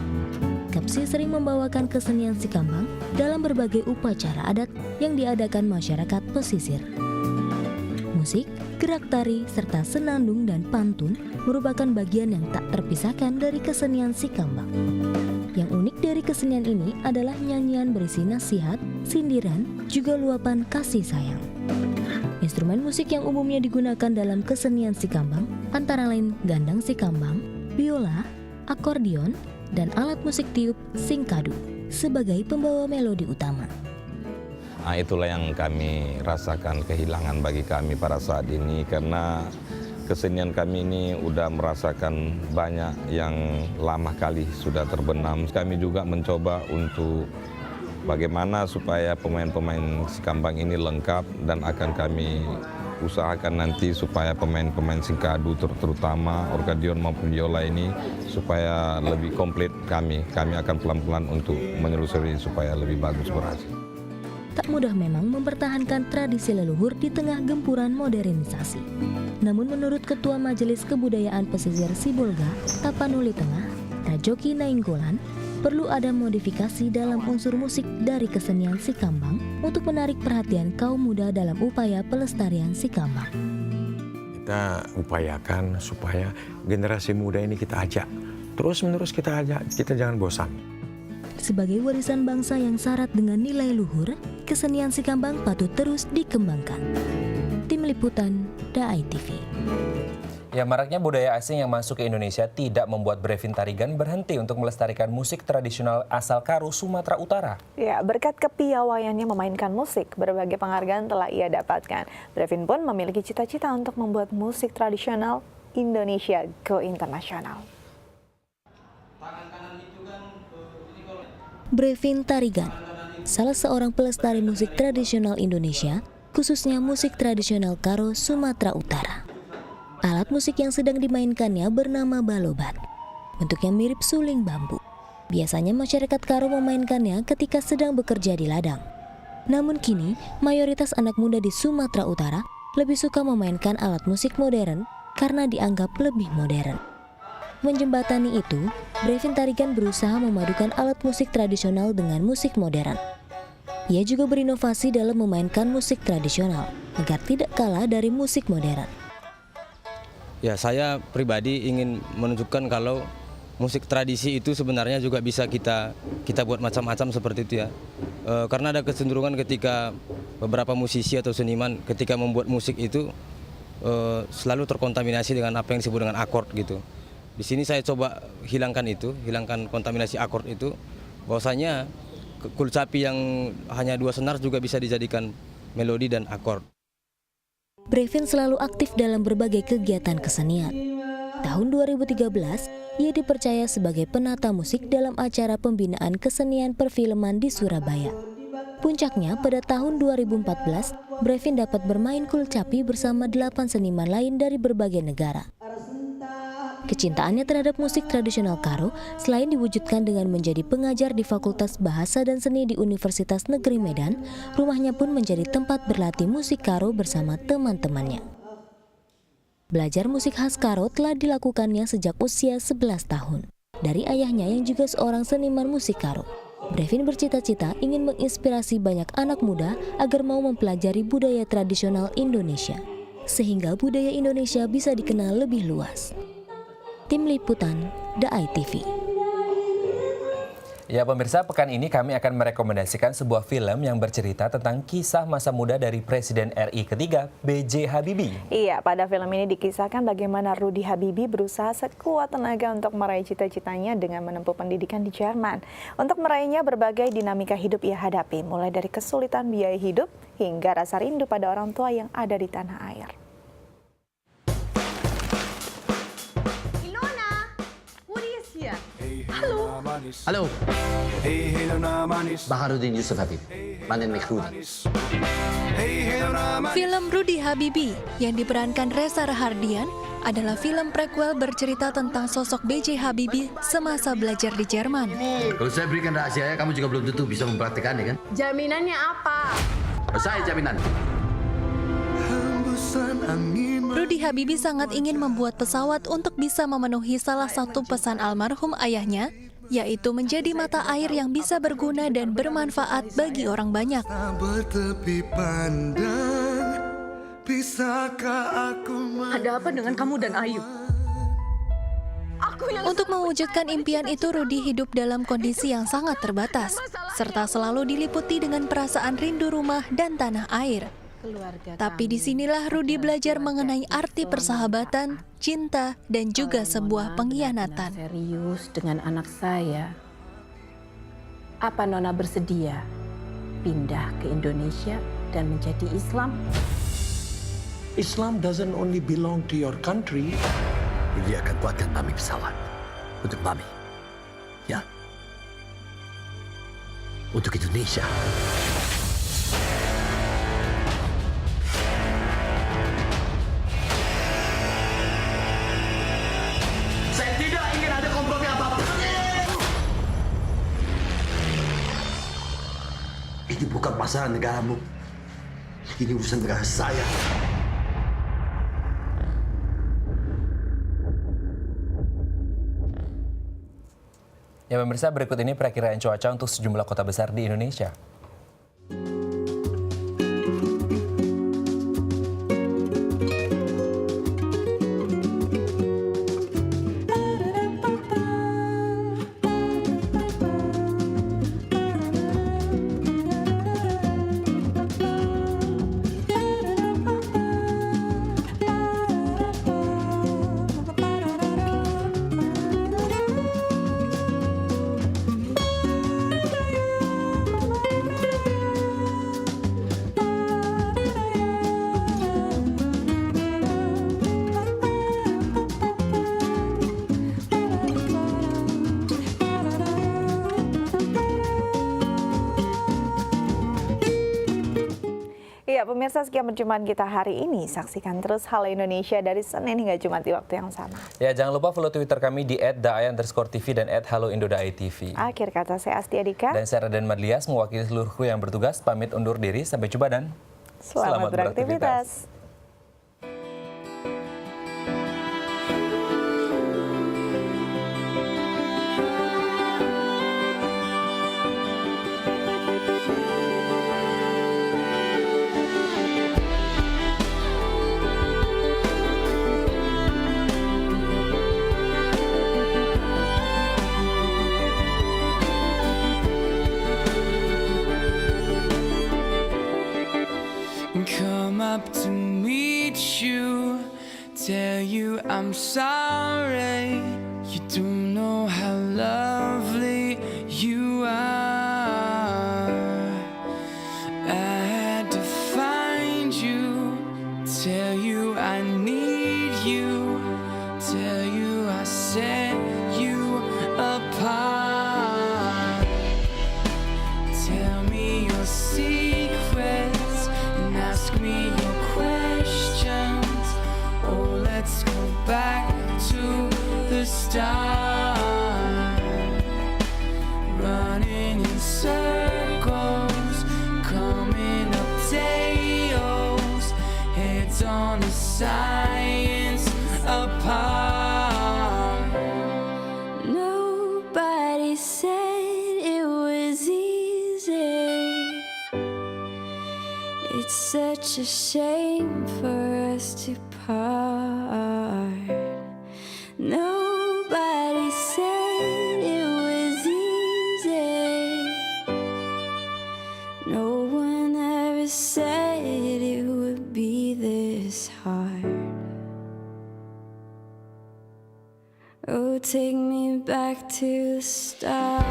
Kapsi sering membawakan kesenian Sikambang dalam berbagai upacara adat yang diadakan masyarakat pesisir. Musik, gerak tari, serta senandung dan pantun merupakan bagian yang tak terpisahkan dari kesenian Sikambang. Yang unik dari kesenian ini adalah nyanyian berisi nasihat, sindiran, juga luapan kasih sayang. Instrumen musik yang umumnya digunakan dalam kesenian Sikambang antara lain gandang Sikambang, biola, akordeon, dan alat musik tiup singkadu sebagai pembawa melodi utama. Nah, itulah yang kami rasakan kehilangan bagi kami pada saat ini karena kesenian kami ini udah merasakan banyak yang lama kali sudah terbenam. Kami juga mencoba untuk bagaimana supaya pemain-pemain Sikambang ini lengkap dan akan kami usahakan nanti supaya pemain-pemain singkadu terutama akordeon maupun biola ini supaya lebih komplit kami akan pelan-pelan untuk menelusuri supaya lebih bagus berhasil. Tak mudah memang mempertahankan tradisi leluhur di tengah gempuran modernisasi. Namun menurut Ketua Majelis Kebudayaan Pesisir Sibolga, Tapanuli Tengah, Rajoki Nainggolan, perlu ada modifikasi dalam unsur musik dari kesenian Sikambang untuk menarik perhatian kaum muda dalam upaya pelestarian Sikambang. Kita upayakan supaya generasi muda ini kita ajak, terus-menerus kita ajak, kita jangan bosan. Sebagai warisan bangsa yang syarat dengan nilai luhur, kesenian Sikambang patut terus dikembangkan. Tim Liputan, DAI TV. Ya, maraknya budaya asing yang masuk ke Indonesia tidak membuat Brevin Tarigan berhenti untuk melestarikan musik tradisional asal Karo, Sumatera Utara. Ya, berkat kepiawaiannya memainkan musik, berbagai penghargaan telah ia dapatkan. Brevin pun memiliki cita-cita untuk membuat musik tradisional Indonesia go internasional. Brevin Tarigan, salah seorang pelestari musik tradisional Indonesia, khususnya musik tradisional Karo, Sumatera Utara. Alat musik yang sedang dimainkannya bernama baloban. Bentuknya mirip suling bambu. Biasanya masyarakat Karo memainkannya ketika sedang bekerja di ladang. Namun kini, mayoritas anak muda di Sumatera Utara lebih suka memainkan alat musik modern karena dianggap lebih modern. Menjembatani itu, Brevin Tarigan berusaha memadukan alat musik tradisional dengan musik modern. Ia juga berinovasi dalam memainkan musik tradisional agar tidak kalah dari musik modern. Ya, saya pribadi ingin menunjukkan kalau musik tradisi itu sebenarnya juga bisa kita buat macam-macam seperti itu ya. Karena ada kecenderungan ketika beberapa musisi atau seniman ketika membuat musik itu selalu terkontaminasi dengan apa yang disebut dengan akord gitu. Di sini saya coba hilangkan kontaminasi akord itu, bahwasanya kulcapi yang hanya 2 senar juga bisa dijadikan melodi dan akord. Brevin selalu aktif dalam berbagai kegiatan kesenian. Tahun 2013, ia dipercaya sebagai penata musik dalam acara pembinaan kesenian perfilman di Surabaya. Puncaknya pada tahun 2014, Brevin dapat bermain kulcapi bersama 8 seniman lain dari berbagai negara. Kecintaannya terhadap musik tradisional Karo selain diwujudkan dengan menjadi pengajar di Fakultas Bahasa dan Seni di Universitas Negeri Medan, rumahnya pun menjadi tempat berlatih musik Karo bersama teman-temannya. Belajar musik khas Karo telah dilakukannya sejak usia 11 tahun. Dari ayahnya yang juga seorang seniman musik Karo. Brevin bercita-cita ingin menginspirasi banyak anak muda agar mau mempelajari budaya tradisional Indonesia, sehingga budaya Indonesia bisa dikenal lebih luas. Tim Liputan, The ITV. Ya pemirsa, pekan ini kami akan merekomendasikan sebuah film yang bercerita tentang kisah masa muda dari Presiden RI ketiga, B.J. Habibie. Iya, pada film ini dikisahkan bagaimana Rudy Habibie berusaha sekuat tenaga untuk meraih cita-citanya dengan menempuh pendidikan di Jerman. Untuk meraihnya, berbagai dinamika hidup ia hadapi, mulai dari kesulitan biaya hidup hingga rasa rindu pada orang tua yang ada di tanah air. Halo. Baharudin Yusuf Habib. Manen Mekrudi. Film Rudy Habibie yang diperankan Reza Rahardian adalah film prequel bercerita tentang sosok B.J. Habibie semasa belajar di Jerman. Kalau saya berikan rahasia, kamu juga belum tentu bisa mempraktikannya kan? Jaminannya apa? Saya jaminan. Rudy Habibie sangat ingin membuat pesawat untuk bisa memenuhi salah satu pesan almarhum ayahnya, yaitu menjadi mata air yang bisa berguna dan bermanfaat bagi orang banyak. Ada apa dengan kamu dan Ayu? Untuk mewujudkan impian itu, Rudy hidup dalam kondisi yang sangat terbatas, serta selalu diliputi dengan perasaan rindu rumah dan tanah air. Tapi disinilah Rudy belajar mengenai arti persahabatan, cinta, dan juga sebuah pengkhianatan. Serius dengan anak saya. Apa Nona bersedia pindah ke Indonesia dan menjadi Islam? Islam doesn't only belong to your country. Dia akan kuatkan Mami pesawat. Untuk Mami. Ya. Untuk Indonesia. Saya tidak ingin ada kompromi apapun. Ini bukan masalah negaramu. Ini urusan negara saya. Ya pemirsa, berikut ini perakiraan cuaca untuk sejumlah kota besar di Indonesia. pemirsa, sekian perjumpaan kita hari ini. Saksikan terus Halo Indonesia dari Senin hingga Jumat di waktu yang sama. Ya, jangan lupa follow Twitter kami di @daaya_tv dan @haloindo.tv. Akhir kata saya Astia Dika. Dan saya Raden Madlias mewakili seluruh kru yang bertugas pamit undur diri. Sampai jumpa dan selamat beraktivitas. Come up to meet you, tell you I'm sorry. You don't know how lovely you are. I had to find you, tell you I need you, tell you I set you apart. Tell me your secrets, ask me your questions. Oh, let's go back to the start. Running in circles, coming up tails, heads on the science apart. Nobody said it was easy. It's such a shame for us to part. Nobody said it was easy. No one ever said it would be this hard. Oh, take me back to the start.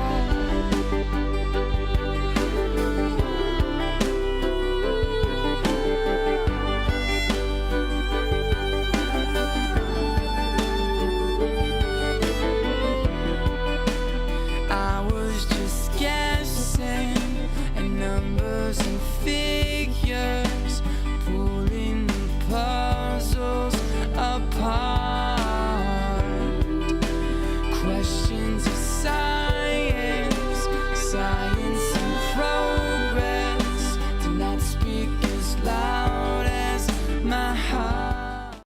Figures pulling the puzzles apart. Questions of science, science in progress. Do not speak as loud as my heart.